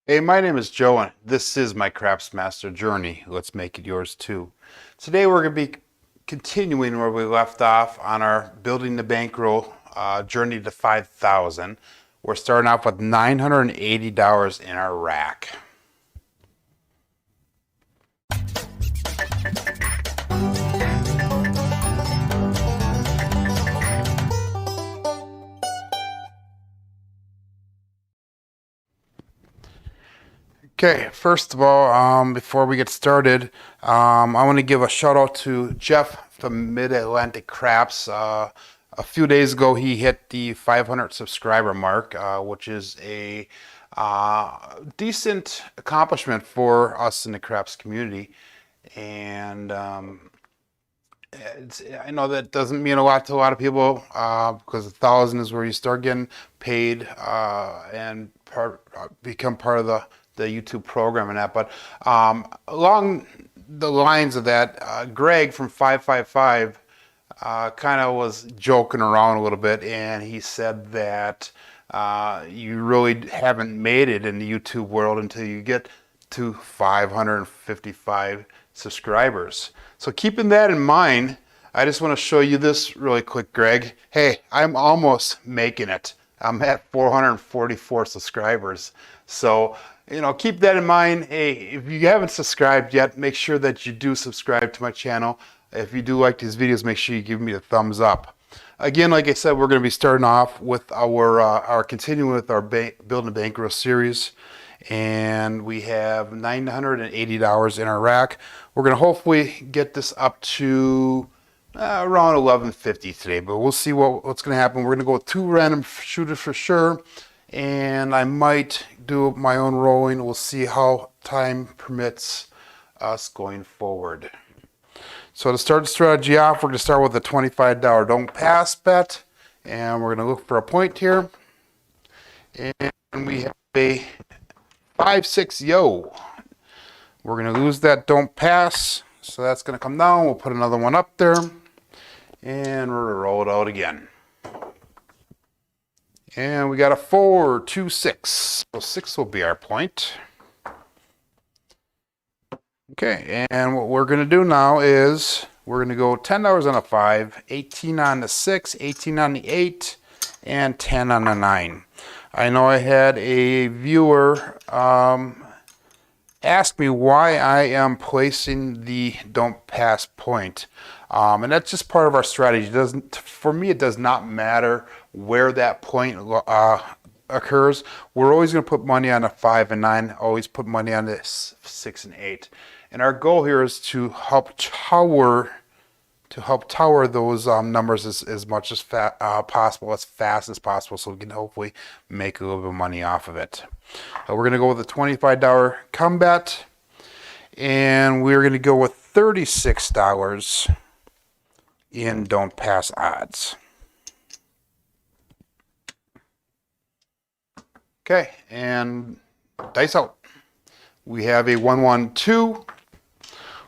Hey, my name is Joe, and this is my Craftsmaster journey. Let's make it yours too. Today we're going to be continuing where we left off on our building the bankroll journey to 5,000. We're starting off with $980 in our rack. Okay, first of all, before we get started, I want to give a shout out to Jeff from Mid-Atlantic Crafts. A few days ago, he hit the 500 subscriber mark, which is a decent accomplishment for us in the crafts community. And I know that doesn't mean a lot to a lot of people because 1,000 is where you start getting paid and become part of the YouTube program and that. But along the lines of that, Greg from 555 kind of was joking around a little bit, and he said that you really haven't made it in the YouTube world until you get to 555 subscribers. So keeping that in mind, I just want to show you this really quick, Greg. Hey, I'm almost making it. I'm at 444 subscribers. So, keep that in mind. Hey, if you haven't subscribed yet, make sure that you do subscribe to my channel. If you do like these videos, make sure you give me a thumbs up. Again, like I said, we're going to be starting off with our continuing with our Building a Bankroll series. And we have $980 in our rack. We're going to hopefully get this up to around 1150 today, but we'll see what's going to happen. We're going to go with 2 random shooters for sure, and I might do my own rolling. We'll see how time permits us going forward. So to start the strategy off, we're going to start with a $25 don't pass bet, and we're going to look for a point here, and we have a 5-6 yo. We're going to lose that don't pass, so that's going to come down. We'll put another one up there, and we're going to roll it out again. And we got a 4-2-6. So 6 will be our point. Okay, and what we're going to do now is we're going to go $10 on a 5, 18 on the 6, 18 on the 8, and 10 on the 9. I know I had a viewer ask me why I am placing the don't pass point. And that's just part of our strategy. For me, it does not matter where that point occurs. We're always going to put money on a 5 and 9, always put money on the 6 and 8. And our goal here is to help tower those numbers as much as possible, as fast as possible, so we can hopefully make a little bit of money off of it. We're going to go with a $25 combat, and we're going to go with $36 in don't pass odds. Okay, and dice out. We have a 1-1-2.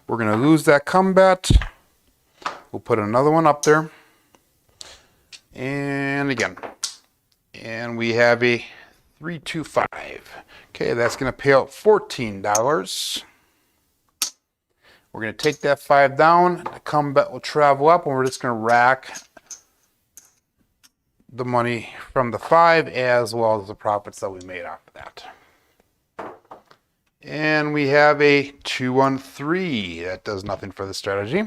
We're going to lose that combat. We'll put another one up there. And again. And we have a 3-2-5. Okay, that's going to pay out $14. We're going to take that 5 down. The combat will travel up, and we're just going to rack the money from the 5 as well as the profits that we made off of that. And we have a 2-1-3. That does nothing for the strategy.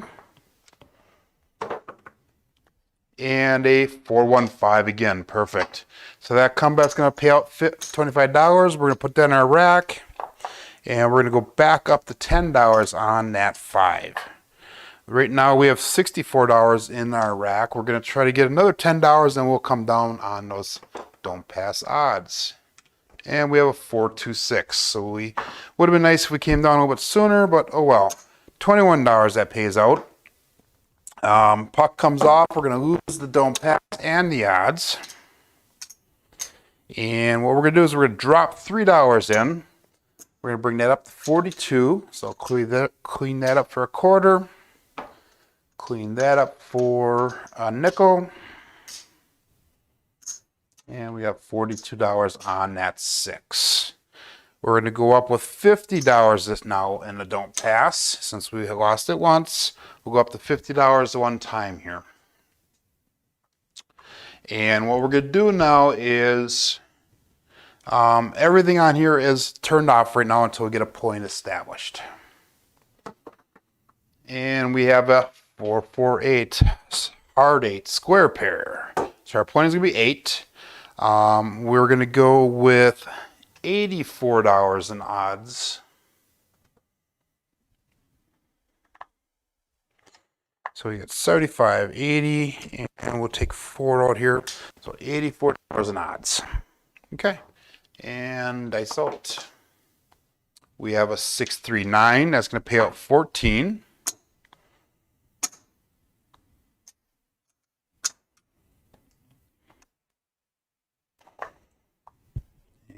And a 4-1-5 again. Perfect. So that combat's going to pay out $25. We're going to put that in our rack. And we're going to go back up to $10 on that 5. Right now we have $64 in our rack. We're going to try to get another $10 and we'll come down on those don't pass odds. And we have a 4-2-6. So we would have been nice if we came down a little bit sooner, but oh well. $21 that pays out. Puck comes off. We're going to lose the don't pass and the odds. And what we're going to do is we're going to drop $3 in. We're going to bring that up to 42. So I'll clean that up for a quarter. Clean that up for a nickel. And we have $42 on that 6. We're going to go up with $50 this now in the don't pass. Since we lost it once, we'll go up to $50 one time here. And what we're going to do now is everything on here is turned off right now until we get a point established. And we have a 448 hard 8 square pair. So our point is going to be 8. We're going to go with $84 in odds. So we get 75, 80, and we'll take 4 out here. So $84 in odds. Okay, and dice out. We have a 639. That's going to pay out 14.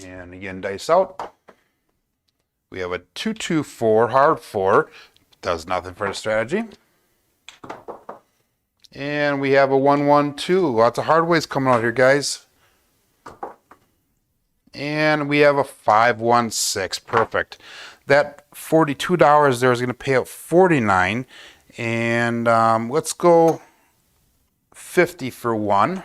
And again, dice out. We have a 224 hard 4. Does nothing for the strategy. And we have a 112. Lots of hard ways coming out here, guys. And we have a 516. Perfect. That $42 there is going to pay out 49. And let's go 50 for 1.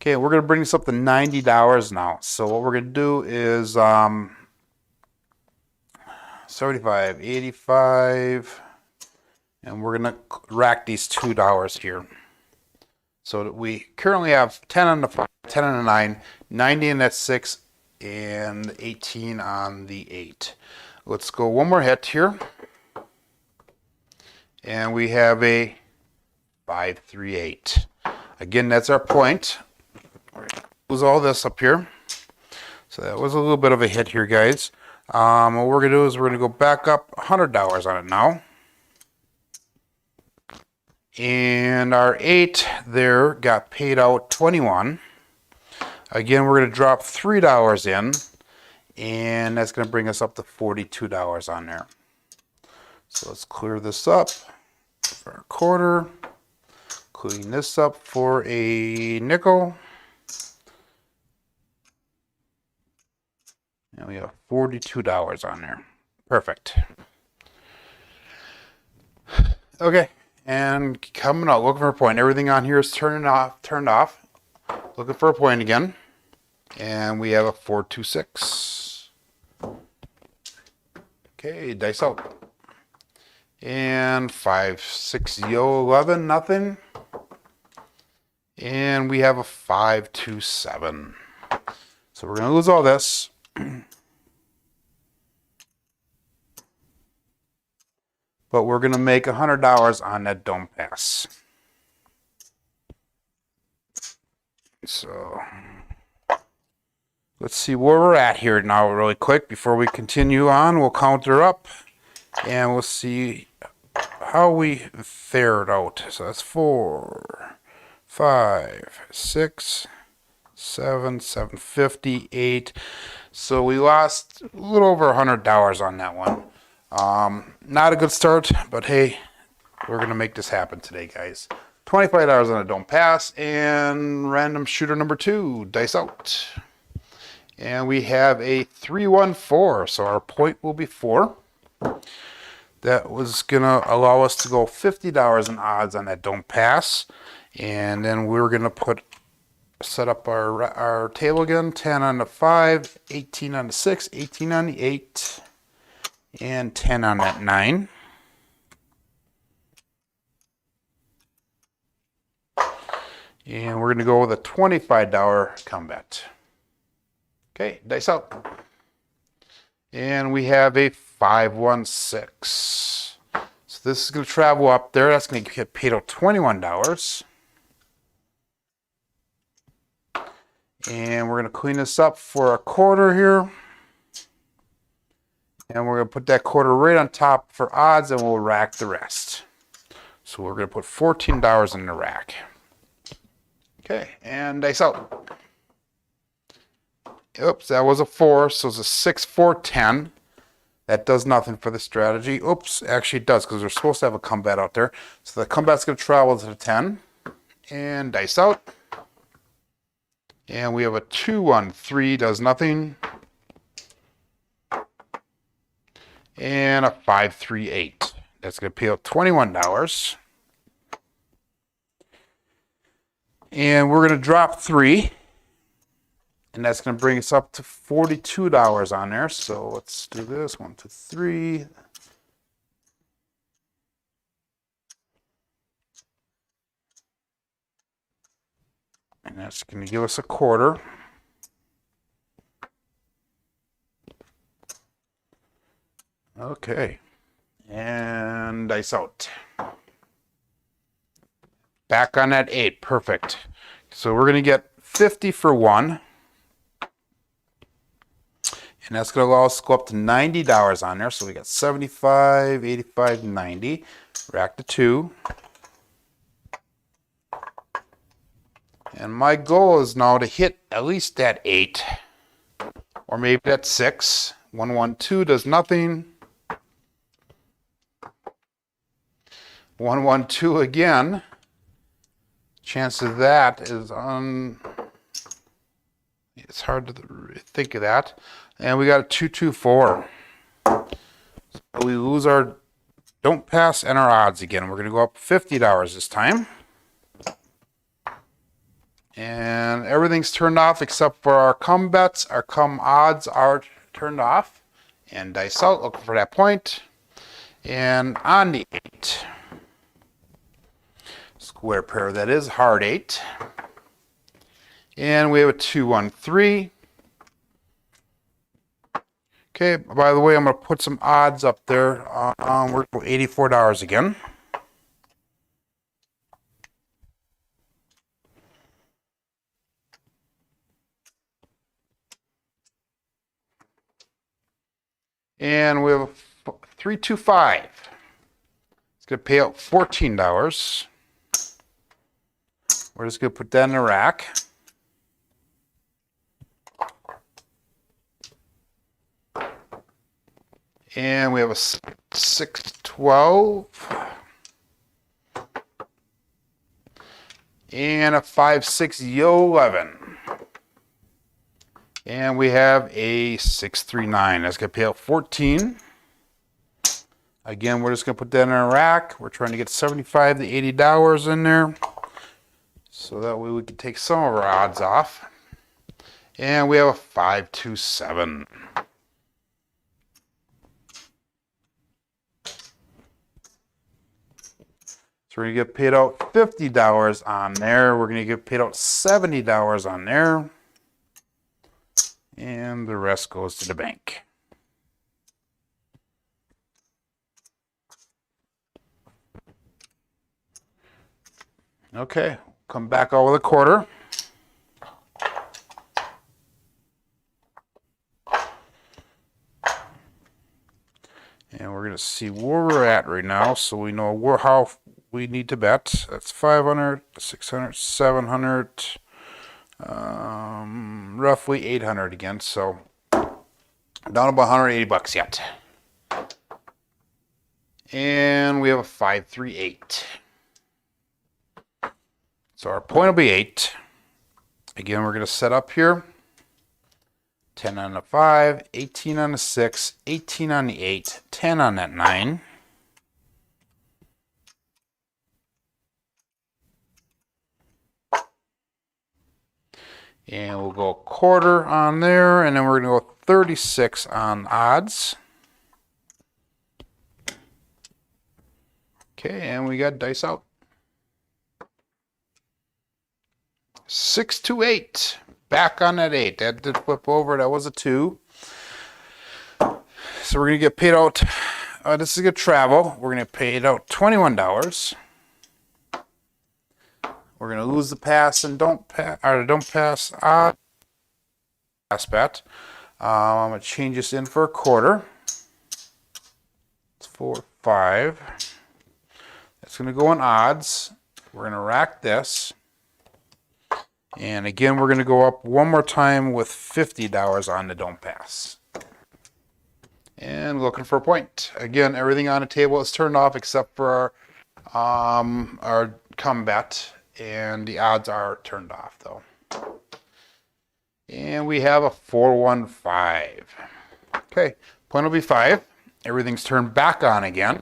Okay, we're going to bring this up to $90 now. So what we're going to do is 75, 85, and we're going to rack these $2 here. So we currently have 10 on the 5, 10 on the 9, 90 on that 6, and 18 on the 8. Let's go one more hit here. And we have a 538. Again, that's our point. Was all this up here. So that was a little bit of a hit here, guys. What we're going to do is we're going to go back up $100 on it now. And our 8 there got paid out 21. Again, we're going to drop $3 in. And that's going to bring us up to $42 on there. So let's clear this up for a quarter. Clean this up for a nickel. And we have $42 on there. Perfect. Okay, and coming out, looking for a point. Everything on here is turned off. Looking for a point again. And we have a 426. Okay, dice out. And 5, 6, 11, nothing. And we have a 527. So we're going to lose all this. But we're going to make $100 on that don't pass. So let's see where we're at here now really quick before we continue on. We'll counter up and we'll see how we fared out. So that's 4, 5, 6, 7, 750, 8. So we lost a little over $100 on that one. Not a good start, but hey, we're going to make this happen today, guys. $25 on a don't pass, and random shooter number 2, dice out. And we have a 314, so our point will be 4. That was going to allow us to go $50 in odds on that don't pass. And then we're going to set up our table again. 10 on the 5, 18 on the 6, 18 on the 8, and 10 on that 9. And we're going to go with a $25 combat. Okay, dice out. And we have a 516. So this is going to travel up there. That's going to get paid out $21. And we're going to clean this up for a quarter here. And we're going to put that quarter right on top for odds, and we'll rack the rest. So we're going to put $14 in the rack. Okay, and dice out. Oops, that was a 4, so it's a 6, 4, 10. That does nothing for the strategy. Oops, actually it does, because we're supposed to have a combat out there. So the combat's going to travel to the 10. And dice out. And we have a 2, 1, 3, does nothing. and a 538. That's going to pay out $21. And we're going to drop 3. And that's going to bring us up to $42 on there. So let's do this. 1, 2, 3. And that's going to give us a quarter. Okay. And dice out. Back on that 8. Perfect. So we're going to get 50 for 1. And that's going to allow us to go up to $90 on there. So we got 75, 85, 90. Rack to 2. And my goal is now to hit at least that 8. Or maybe that 6. 1, 1, 2 does nothing. 1, 1, 2 again. Chance of that is it's hard to think of that. And we got a 2, 2, 4. So we lose our don't pass and our odds again. We're going to go up $50 this time. And everything's turned off except for our come bets. Our come odds are turned off. And dice out, looking for that point. And on the 8. Square pair, that is hard 8. And we have a 2, 1, 3. Okay, by the way, I'm going to put some odds up there. We're $84 again. And we have a 3, 2, 5. It's going to pay out $14. We're just going to put that in the rack. And we have a 6, 12. And a 5, 6, 11. And we have a 6, 3, 9. That's going to pay out 14. Again, we're just going to put that in our rack. We're trying to get $75 to $80 in there. So that way we can take some of our odds off. And we have a 5, 2, 7. So we're going to get paid out $50 on there. We're going to get paid out $70 on there. And the rest goes to the bank. Okay, come back out with a quarter. And we're going to see where we're at right now so we know how we need to bet. That's 500, 600, 700, roughly 800 again. So down about $180 yet. And we have a 5, 3, 8. So our point will be 8. Again, we're going to set up here. 10 on the 5, 18 on the 6, 18 on the 8, 10 on that 9. And we'll go a quarter on there, and then we're going to go 36 on odds. Okay, and we got dice out. 6, 2, 8. Back on that 8. That did flip over. That was a 2. So we're going to get paid out. This is going to travel. We're going to pay it out $21. We're going to lose the pass and don't pass pass bet. I'm going to change this in for a quarter. It's 4, 5. That's going to go in odds. We're going to rack this. And again, we're going to go up one more time with $50 on the don't pass. And looking for a point. Again, everything on the table is turned off except for our come bet. And the odds are turned off though. And we have a 4, 1, 5. Okay, point will be 5. everything's turned back on again.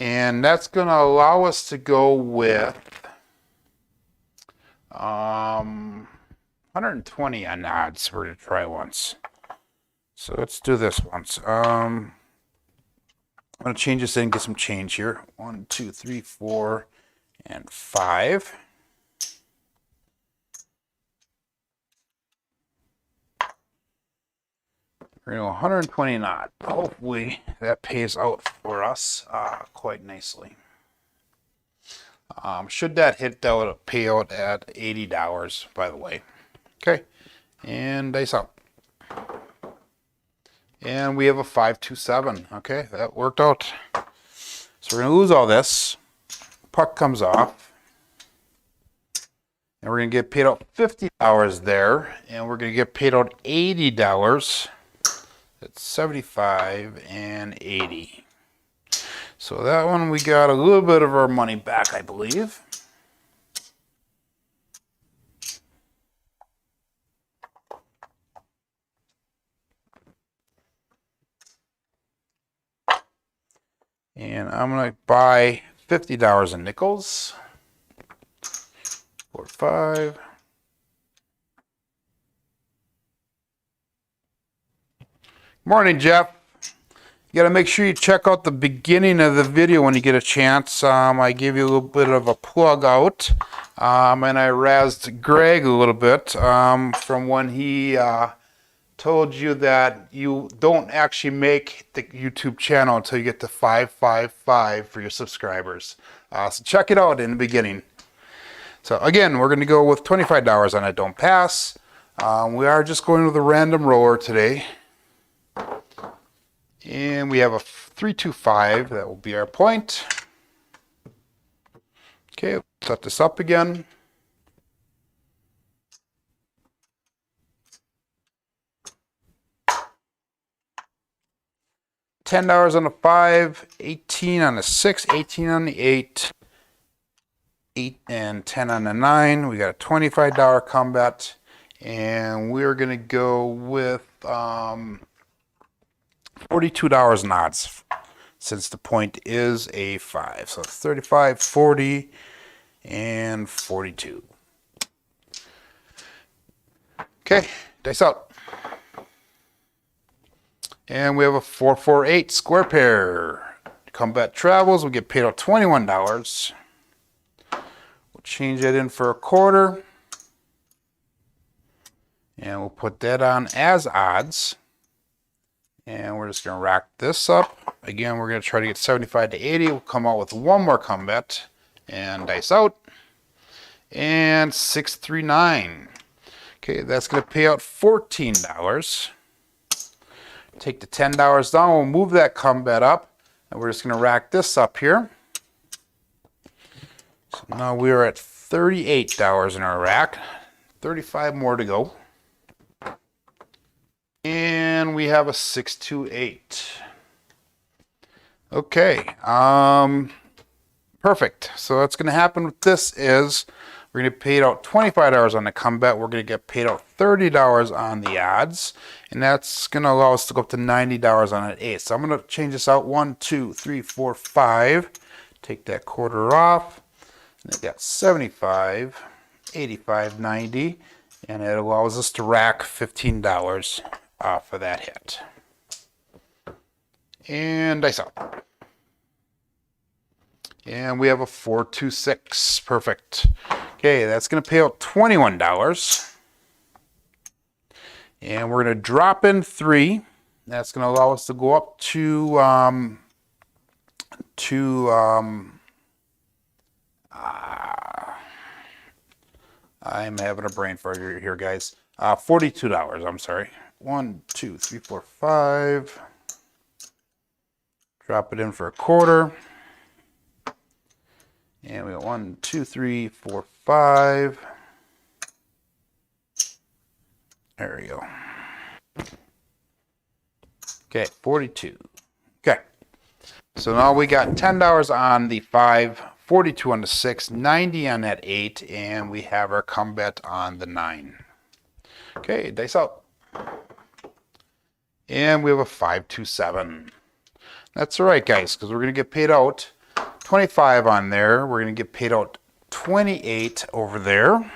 And that's going to allow us to go with 120 on odds. We're going to try once. So let's do this once. I'm going to change this in and get some change here. 1, 2, 3, 4, and 5. We're going to go 120 knot. Hopefully that pays out for us quite nicely. Should that hit, that would pay out at $80, by the way. Okay, and dice out. And we have a 527. Okay, that worked out. So we're going to lose all this. Puck comes off. And we're going to get paid out $50 there. And we're going to get paid out $80. That's 75 and 80. So that one we got a little bit of our money back, I believe. And I'm going to buy $50 in nickels. 4, 5. Morning, Jeff. You got to make sure you check out the beginning of the video when you get a chance. I gave you a little bit of a plug out, and I razzed Greg a little bit from when he told you that you don't actually make the YouTube channel until you get to 555 for your subscribers. So check it out in the beginning. So again, we're going to go with $25 on a don't pass. We are just going with a random roller today. And we have a 325. That will be our point. Okay, set this up again. $10 on the 5, 18 on the 6, 18 on the 8, 8 and 10 on the 9. We got a $25 combat, and we're gonna go with $42 in odds, since the point is a 5. So it's 35, 40, and 42. Okay, dice out. And we have a 448 square pair. Combat travels, we get paid out $21. We'll change that in for a quarter. And we'll put that on as odds. And we're just going to rack this up. Again, we're going to try to get 75 to 80. We'll come out with one more combat. And dice out. And 639. Okay, that's going to pay out $14. Take the $10 down. We'll move that combat up. And we're just going to rack this up here. So now we are at $38 in our rack. 35 more to go. And we have a 628. Okay, perfect. So what's going to happen with this is we're going to get paid out $25 on the combat. We're going to get paid out $30 on the odds, and that's going to allow us to go up to $90 on an 8. So I'm going to change this out. 1, 2, 3, 4, 5. Take that quarter off. And I got 75, 85, 90, and it allows us to rack $15 for that hit. And dice out. And we have a 426. Perfect. Okay, that's going to pay out $21. And we're going to drop in 3. That's going to allow us to go up to I'm having a brain fart here, guys. $42. I'm sorry. 1, 2, 3, 4, 5. Drop it in for a quarter. And we got 1, 2, 3, 4, 5. There we go. Okay, 42. Okay. So now we got $10 on the 5, 42 on the 6, 90 on that 8, and we have our combat on the 9. Okay, dice out. And we have a 527. That's all right, guys, because we're going to get paid out 25 on there. We're going to get paid out 28 over there.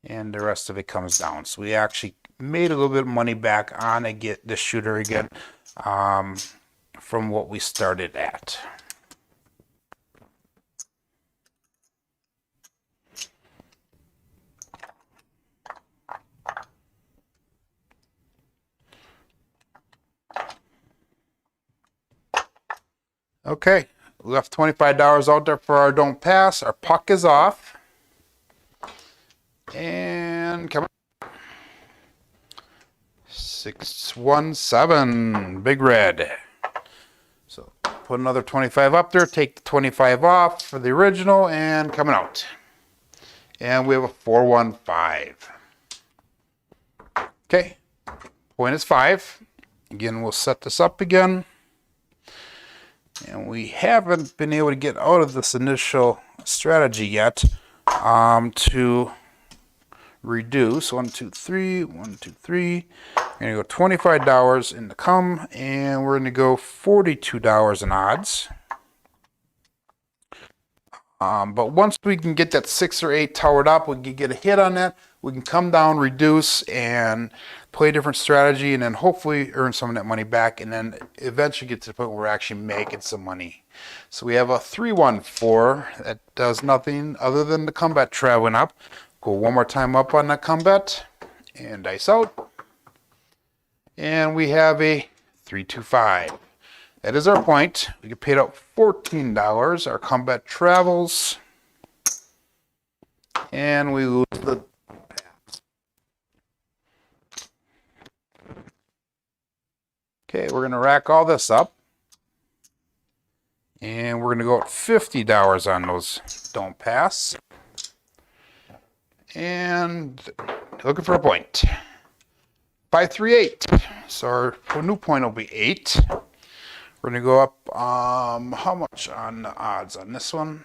And the rest of it comes down. So we actually made a little bit of money back on the shooter again from what we started at. Okay, we left $25 out there for our don't pass. Our puck is off. And come on. 617, big red. So put another 25 up there, take the 25 off for the original, and coming out. And we have a 415. Okay, point is 5. Again, we'll set this up again. And we haven't been able to get out of this initial strategy yet to reduce. 1, 2, 3, 1, 2, 3. We're going to go $25 in the come, and we're going to go $42 in odds. But once we can get that 6 or 8 towered up, we can get a hit on that. We can come down, reduce, and play a different strategy, and then hopefully earn some of that money back, and then eventually get to the point where we're actually making some money. So we have a 314 that does nothing other than the combat traveling up. Go one more time up on that combat, and dice out. And we have a 325. That is our point. We get paid out $14. Our combat travels. And we lose the pass. Okay, we're going to rack all this up. And we're going to go at $50 on those don't pass. And looking for a point. 538. So our new point will be 8. We're going to go up, how much on the odds on this one?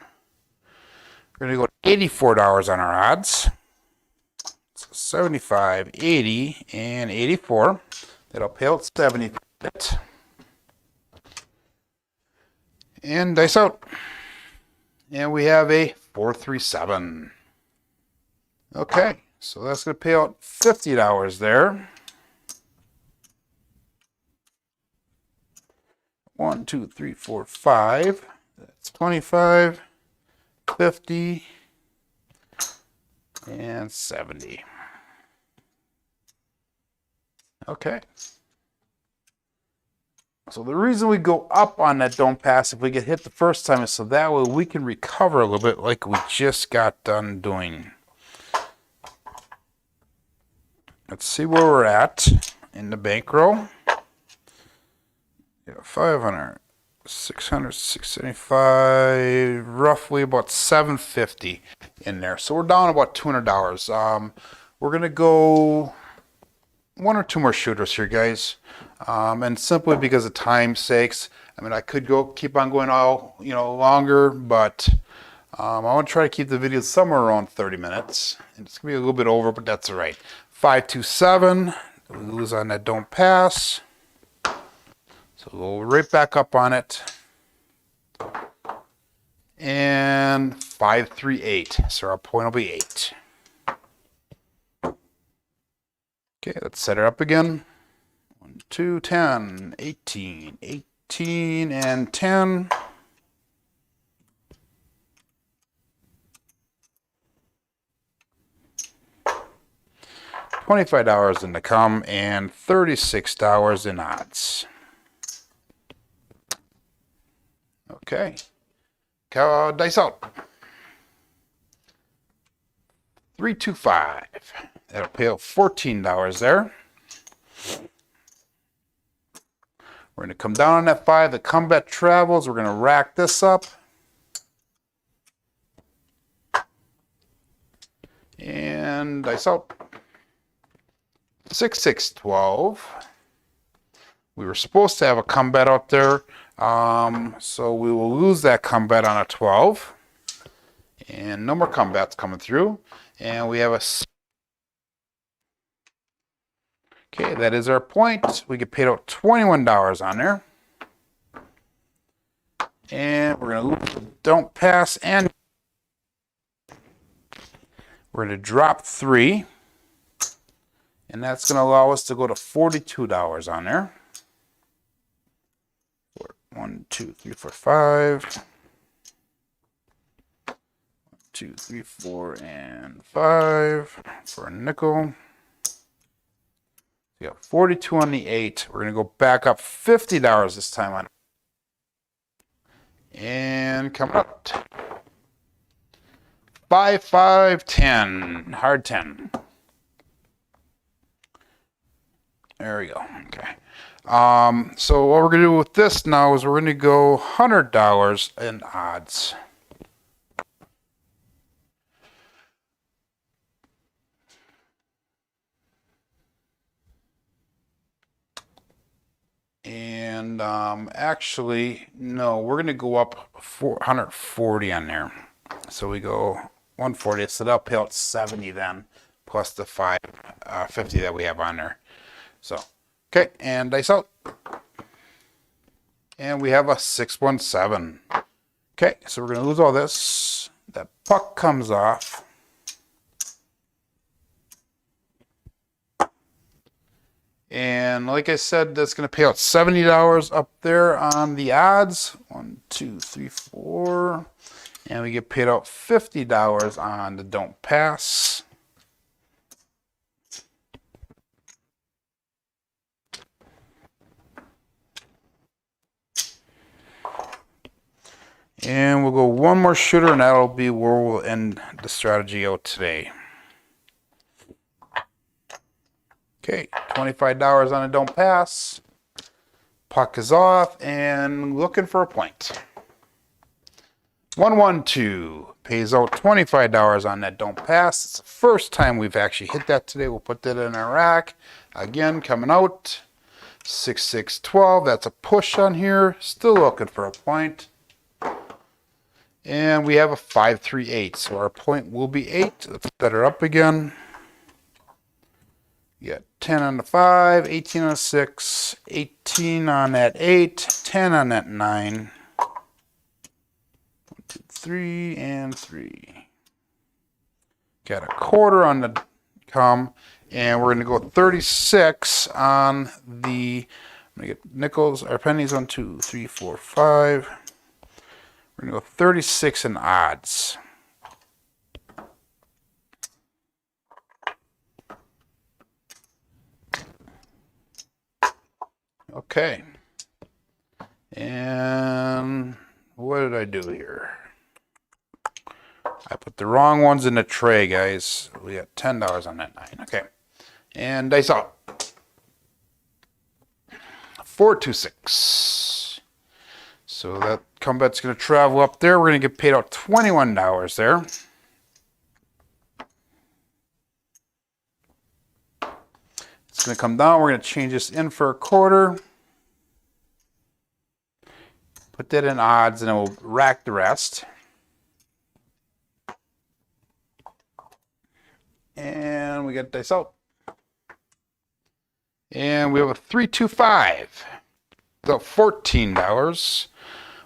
We're going to go $84 on our odds. So 75, 80, and 84. That'll pay out 70. And dice out. And we have a 437. Okay, so that's going to pay out $50 there. 1, 2, 3, 4, 5. That's 25, 50, and 70. Okay. So the reason we go up on that don't pass if we get hit the first time is so that way we can recover a little bit like we just got done doing. Let's see where we're at in the bankroll. Yeah, 500, 600, 675, roughly about 750 in there. So we're down about $200. We're going to go 1 or 2 more shooters here, guys. And simply because of time's sakes, I mean, I could keep on going all, longer, but I want to try to keep the video somewhere around 30 minutes. And it's going to be a little bit over, but that's all right. 527, we lose on that don't pass. So we'll go right back up on it. And 538. So our point will be 8. Okay, let's set it up again. 1, 2, 10, 18, 18, and 10. $25 in the come and $36 in odds. Okay, dice out. 325. That'll pay out $14 there. We're going to come down on that 5. The combat travels. We're going to rack this up. And dice out. 6, 6, 12. We were supposed to have a combat out there. So we will lose that combat on a 12. And no more combats coming through. And we have a... Okay, that is our point. We get paid out $21 on there. And we're going to don't pass, and we're going to drop 3. And that's going to allow us to go to $42 on there. 1, 2, 3, 4, 5. 2, 3, 4, and 5 for a nickel. We got 42 on the 8. We're going to go back up $50 this time on. And come up. 5, 5, 10. Hard 10. There we go. Okay. So what we're going to do with this now is we're going to go $100 in odds. And actually, no, we're going to go up 140 on there. So we go 140, so that'll pay out 70 then, plus the 550 that we have on there. So, okay, and dice out. And we have a 617. Okay, so we're going to lose all this. That puck comes off. And like I said, that's going to pay out $70 up there on the odds. 1, 2, 3, 4. And we get paid out $50 on the don't pass. And we'll go one more shooter, and that'll be where we'll end the strategy out today. Okay, $25 on a don't pass. Puck is off, and looking for a point. 112 pays out $25 on that don't pass. It's the first time we've actually hit that today. We'll put that in our rack. Again, coming out. 6612, that's a push on here. Still looking for a point. And we have a 538, so our point will be 8. Let's set her up again. You got 10 on the 5, 18 on the 6, 18 on that 8, 10 on that 9. 1, 2, 3, and 3. Got a quarter on the come, and we're going to go 36 on the, I'm going to get nickels or pennies. 1, 2, 3, 4, 5. We're going to go 36 in odds. Okay. And what did I do here? I put the wrong ones in the tray, guys. We got $10 on that 9. Okay. And dice out. 426. So that comeback's going to travel up there. We're going to get paid out $21 there. It's going to come down. We're going to change this in for a quarter. Put that in odds, and then we'll rack the rest. And we got dice out. And we have a 325. So $14.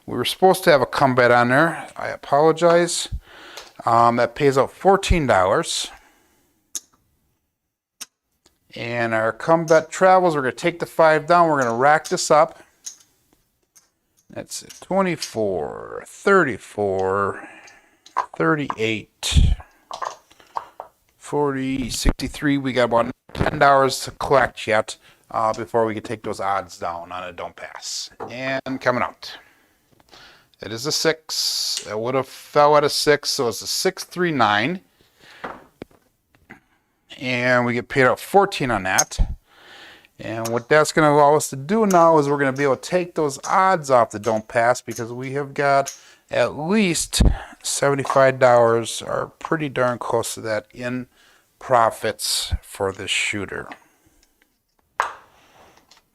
We were supposed to have a comeback on there. I apologize. That pays out $14. And our comeback travels. We're going to take the 5 down. We're going to rack this up. That's 24, 34, 38, 40, 63. We got about $10 to collect yet before we can take those odds down on a don't pass. And coming out. It is a 6. It would have fell at a 6, so it's a 639. And we get paid out 14 on that. And what that's going to allow us to do now is we're going to be able to take those odds off the don't pass, because we have got at least $75, or pretty darn close to that, in profits for this shooter.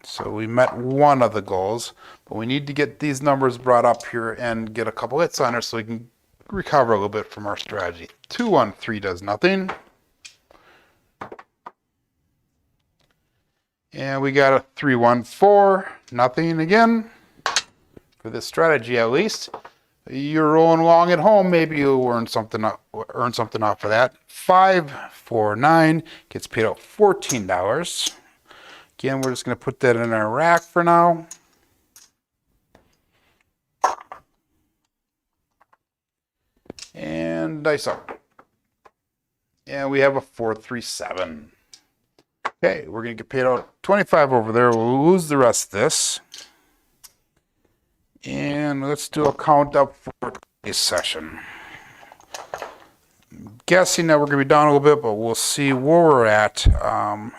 So we met one of the goals, but we need to get these numbers brought up here and get a couple hits on her so we can recover a little bit from our strategy. 213 does nothing. And we got a 314, nothing again. For for this strategy at least. You're rolling along at home, maybe you'll earn something off of that. 5, 4, 9 gets paid out $14. Again, we're just going to put that in our rack for now. And dice up. And we have a 4, 3, 7. Okay, we're going to get paid out 25 over there. We'll lose the rest of this. And let's do a count up for today's session. I'm guessing that we're going to be down a little bit, but we'll see where we're at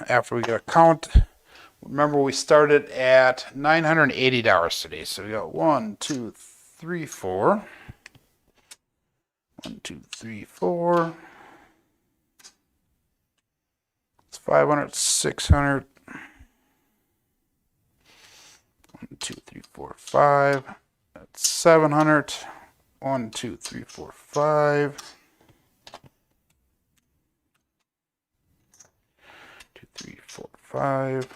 after we get a count. Remember, we started at $980 today. So we got 1, 2, 3, 4. 1, 2, 3, 4. It's 500, 600. 1, 2, 3, 4, 5. That's 700. 1, 2, 3, 4, 5. 2, 3, 4, 5.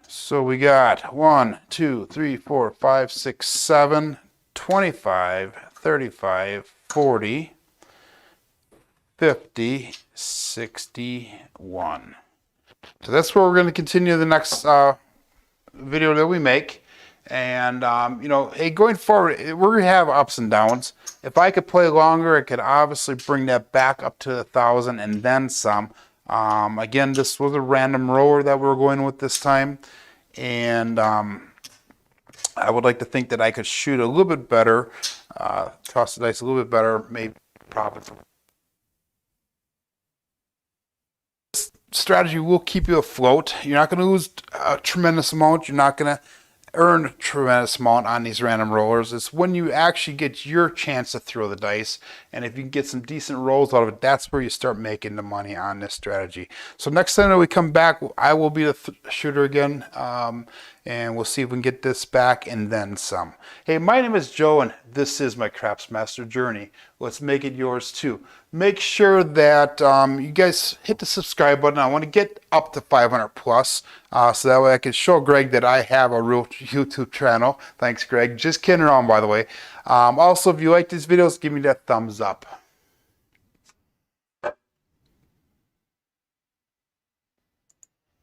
So we got 1, 2, 3, 4, 5, 6, 7, 25, 35, 40, 50, 61. So that's where we're going to continue the next video that we make. And, you know, hey, going forward, we're going to have ups and downs. If I could play longer, I could obviously bring that back up to 1,000 and then some. Again, this was a random roller that we were going with this time. And I would like to think that I could shoot a little bit better, toss the dice a little bit better, maybe profit from. This strategy will keep you afloat. You're not going to lose a tremendous amount. You're not going to earn a tremendous amount on these random rollers. It's when you actually get your chance to throw the dice, and if you can get some decent rolls out of it, that's where you start making the money on this strategy. So next time that we come back, I will be the shooter again, and we'll see if we can get this back and then some. Hey, my name is Joe, and this is my Craps Master journey. Let's make it yours too. Make sure that you guys hit the subscribe button. I want to get up to 500 plus, so that way I can show Greg that I have a real YouTube channel. Thanks, Greg. Just kidding around, by the way. Also, if you like these videos, give me that thumbs up.